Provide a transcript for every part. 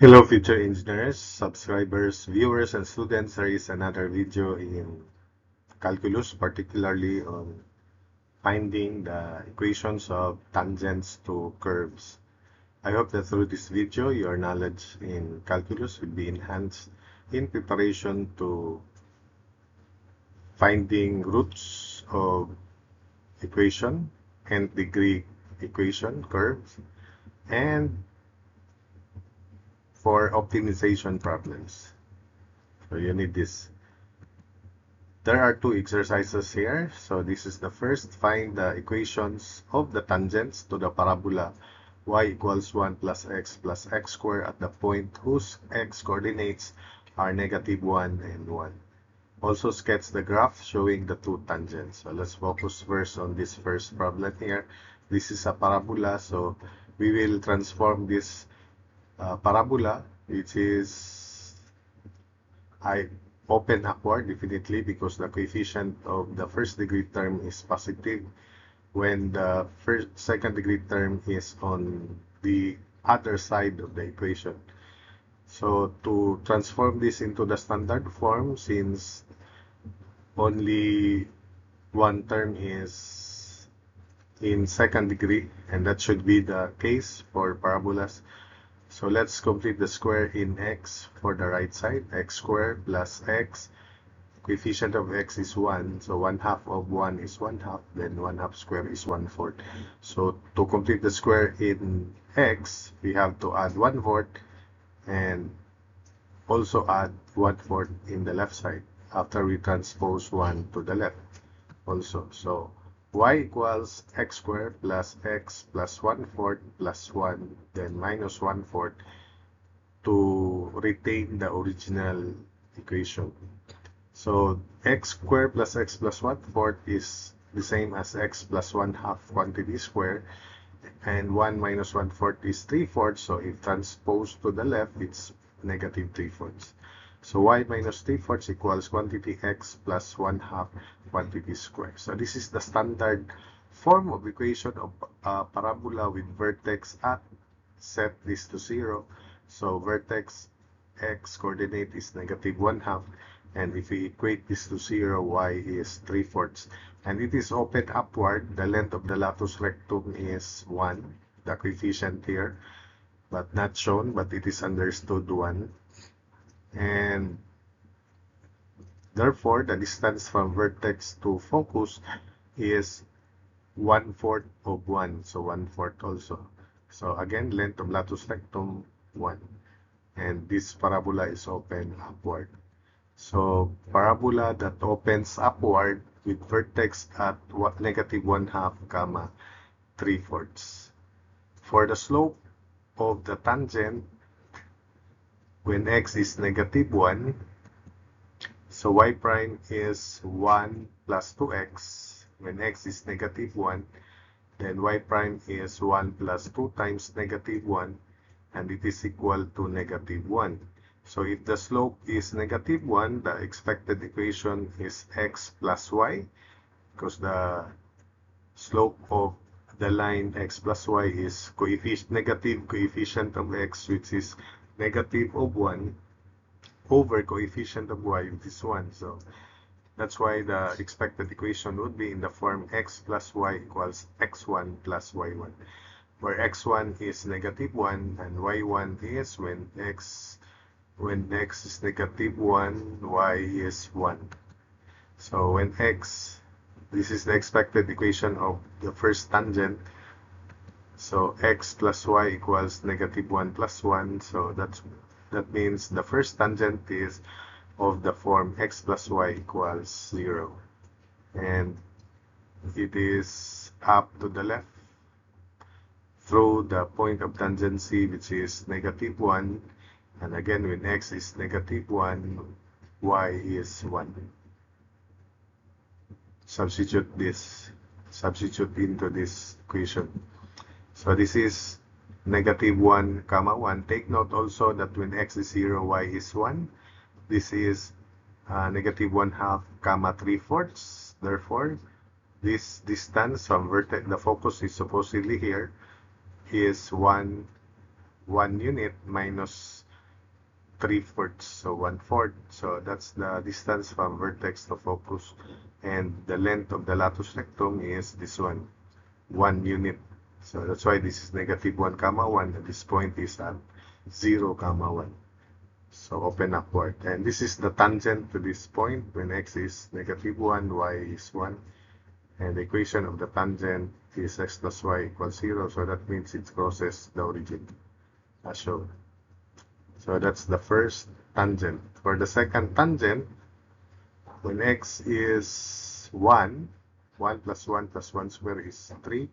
Hello, future engineers, subscribers, viewers, and students. There is another video in calculus, particularly on finding the equations of tangents to curves. I hope that through this video, your knowledge in calculus will be enhanced in preparation to finding roots of equation, nth degree equation, curves, and for optimization problems. So you need this. There are two exercises here. So this is the first. Find the equations of the tangents to the parabola y equals 1 plus x squared at the point whose x coordinates are -1 and 1. Also sketch the graph showing the two tangents. So let's focus first on this first problem here. This is a parabola, so we will transform this parabola, which is open upward definitely because the coefficient of the first degree term is positive when the second degree term is on the other side of the equation. So to transform this into the standard form, since only one term is in second degree, and that should be the case for parabolas. So let's complete the square in x for the right side. X squared plus x. Coefficient of x is 1. So 1/2 of 1 is 1/2. Then 1/2 square is 1/4. So to complete the square in x, we have to add 1/4 and also add 1/4 in the left side after we transpose 1 to the left also. So y equals x squared plus x plus 1/4 plus 1, then minus 1/4 to retain the original equation. So x squared plus x plus 1/4 is the same as x plus 1/2 quantity square, and 1 minus 1/4 is 3/4. So if transposed to the left, it's -3/4. So y minus 3/4 equals quantity x plus 1/2 quantity square. So this is the standard form of equation of a parabola with vertex at. Set this to 0. So vertex x coordinate is -1/2. And if we equate this to 0, y is 3/4. And it is open upward. The length of the latus rectum is 1. The coefficient here, but not shown, but it is understood 1. And therefore, the distance from vertex to focus is 1/4 of 1. So 1/4 also. So again, length of latus rectum 1. And this parabola is open upward. So parabola that opens upward with vertex at -1/2, 3/4. For the slope of the tangent, when x is -1, so y prime is 1 plus 2x. When x is -1, then y prime is 1 plus 2 times -1, and it is equal to -1. So if the slope is -1, the expected equation is x plus y, because the slope of the line x plus y is negative coefficient of x, which is negative of 1, over coefficient of y, which is 1. So that's why the expected equation would be in the form x plus y equals x1 plus y1, where x1 is -1 and y1 is when x is -1, y is 1. So when x, this is the expected equation of the first tangent. So x plus y equals -1 plus 1. So that means the first tangent is of the form x plus y equals 0. And it is up to the left through the point of tangency, which is -1. And again, when x is -1, y is 1. Substitute into this equation. So this is -1, 1. Take note also that when x is 0, y is 1. This is -1/2, 3/4. Therefore, this distance from vertex, the focus is supposedly here, is 1 unit minus 3/4, so 1/4. So that's the distance from vertex to focus. And the length of the latus rectum is this one, 1 unit. So that's why this is -1, 1, and this point is at 0, 1. So open upward. And this is the tangent to this point when x is -1, y is 1. And the equation of the tangent is x plus y equals 0. So that means it crosses the origin, as shown. So that's the first tangent. For the second tangent, when x is 1, 1 plus 1 plus 1 square is 3.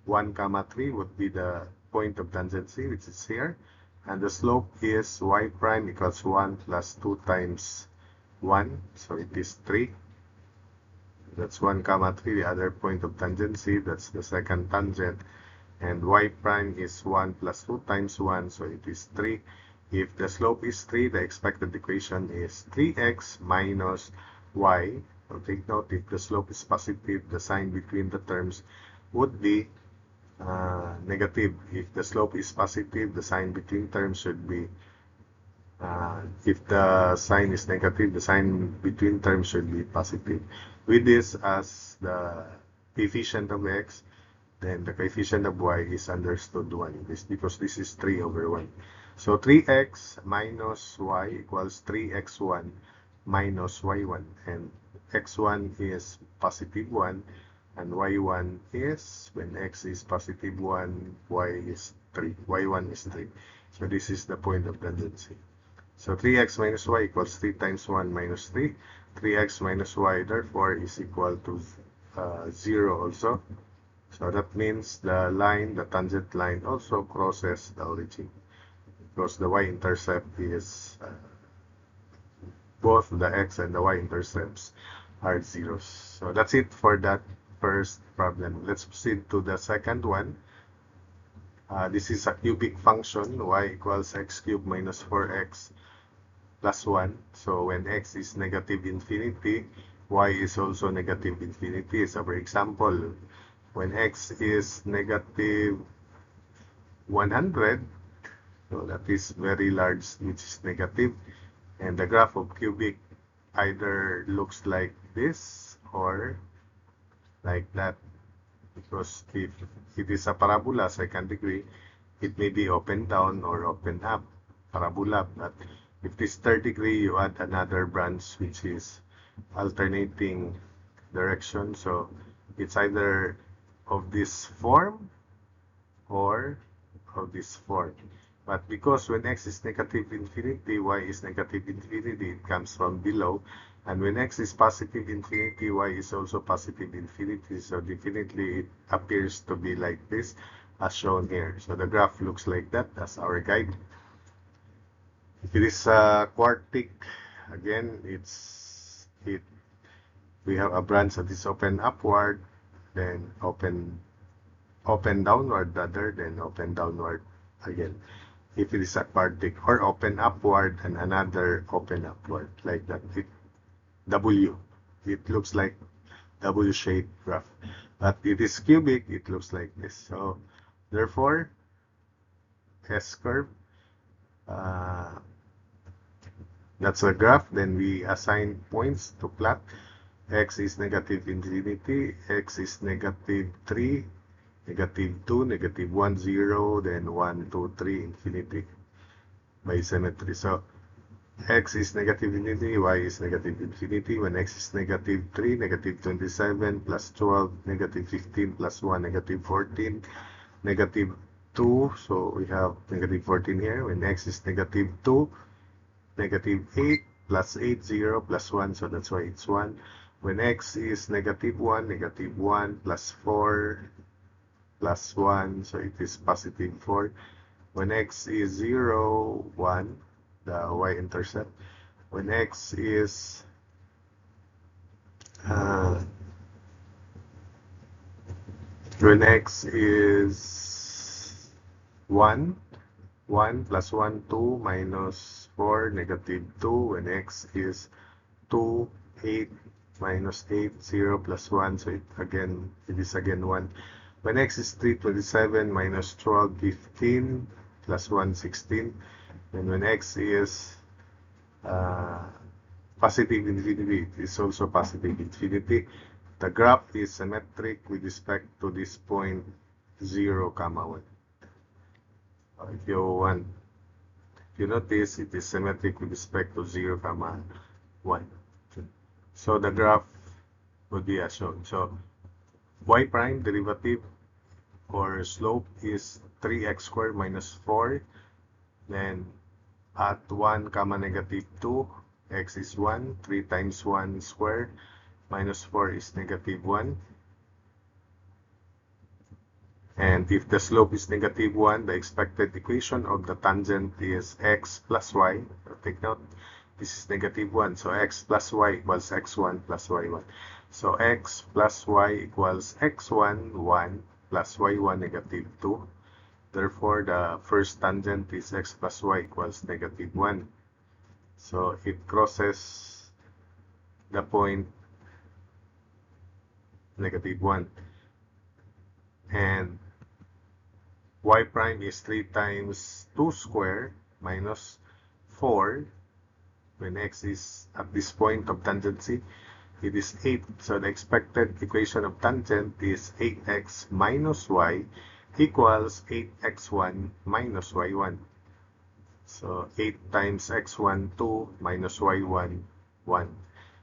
1, 3 would be the point of tangency, which is here. And the slope is y prime equals 1 plus 2 times 1. So it is 3. That's 1, 3, the other point of tangency. That's the second tangent. And y prime is 1 plus 2 times 1. So it is 3. If the slope is 3, the expected equation is 3x minus y. So take note, if the slope is positive, the sign between the terms would be negative. If the slope is positive, the sign between terms should be, if the sign is negative, the sign between terms should be positive. With this as the coefficient of x, then the coefficient of y is understood 1. This because this is 3 over 1. So 3x minus y equals 3x1 minus y1. And x1 is positive 1. And y1 is, when x is positive 1, y is 3. y1 is 3. So this is the point of tendency. So 3x minus y equals 3 times 1 minus 3. 3x minus y, therefore, is equal to 0 also. So that means the line, the tangent line, also crosses the origin. Because the y-intercept is, both the x and the y-intercepts are zeros. So that's it for that first problem. Let's proceed to the second one. This is a cubic function, y equals x cubed minus 4x plus 1. So when x is negative infinity, y is also negative infinity. So for example, when x is negative 100, so that is very large, which is negative, and the graph of cubic either looks like this or like that, because if it is a parabola second degree, it may be open down or open up parabola. But if it is third degree, you add another branch which is alternating direction, so it's either of this form or of this form. But because when x is negative infinity, y is negative infinity, it comes from below. And when x is positive infinity, y is also positive infinity. So definitely it appears to be like this, as shown here. So the graph looks like that as our guide. If it is a quartic, again, we have a branch that is open upward, then open downward, rather, then open downward again. If it is a quartic, or open upward and another open upward, like that. W. It looks like W-shaped graph. But it is cubic, it looks like this. So therefore, S curve, that's a graph. Then we assign points to plot. X is negative infinity, x is negative 3, negative 2, negative 1, 0, then 1, 2, 3, infinity by symmetry. So x is negative infinity, y is negative infinity. When x is negative 3, negative 27, plus 12, negative 15, plus 1, negative 14, negative 2. So we have negative 14 here. When x is negative 2, negative 8, plus 8, 0, plus 1. So that's why it's 1. When x is negative 1, negative 1, plus 4, plus 1. So it is positive 4. When x is 0, 1, the y-intercept. When x is when x is 1, 1 plus 1, 2 minus 4, negative 2. When x is 2, 8 minus 8, 0 plus 1. So it is again 1. When x is 3, 27 minus 12, 15 plus 1, 16. And when x is positive infinity. It is also positive infinity. The graph is symmetric with respect to this point 0, 1. If you notice, it is symmetric with respect to 0, 1. So the graph would be as shown. So y prime derivative or slope is 3x squared minus 4. Then at 1, negative 2, x is 1. 3 times 1 squared minus 4 is negative 1. And if the slope is negative 1, the expected equation of the tangent is x plus y. So take note, this is negative 1. So x plus y equals x1 plus y1. So x plus y equals x1, 1 plus y1, negative 2. Therefore, the first tangent is x plus y equals negative 1. So it crosses the point negative 1. And y prime is 3 times 2 squared minus 4. When x is at this point of tangency, it is 8. So the expected equation of tangent is 8x minus y equals 8x1 minus y1. So 8 times x1, 2 minus y1, 1.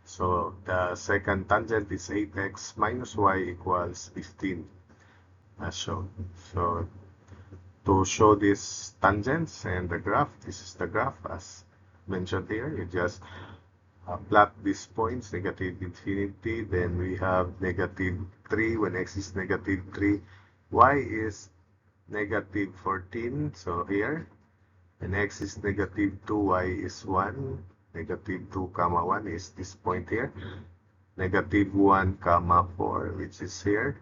So the second tangent is 8x minus y equals 15 as shown. So to show these tangents and the graph, this is the graph as mentioned here. You just plot these points, negative infinity, then we have negative 3 when x is negative 3, y is negative 14, so here, and x is negative 2, y is 1, negative 2, 1 is this point here, negative 1, 4, which is here,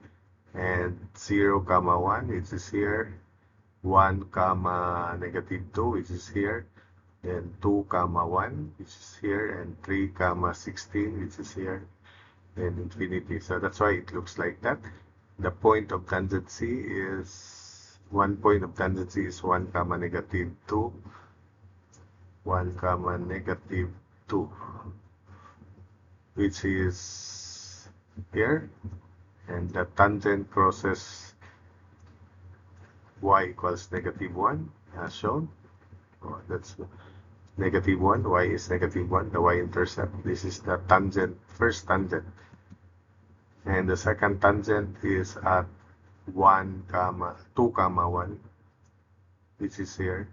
and 0, 1, which is here, 1, negative 2, which is here, then 2, 1, which is here, and 3, 16, which is here, and infinity. So that's why it looks like that. The point of tangency is, one point of tangency is 1, negative 2, 1, negative 2, which is here, and the tangent crosses y equals negative 1 as shown. Oh, that's negative 1, y is negative 1, the y-intercept. This is the tangent, first tangent. And the second tangent is at 1, 2, 1, which is here.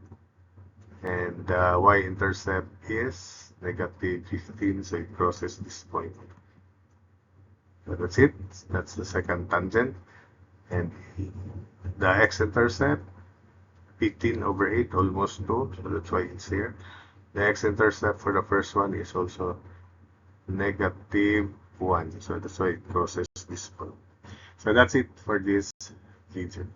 And the y-intercept is negative 15, so it crosses this point. So that's it. That's the second tangent. And the x-intercept, 15 over 8, almost 2, so that's why it's here. The x-intercept for the first one is also negative 1, so that's why it crosses this point. So that's it for this video.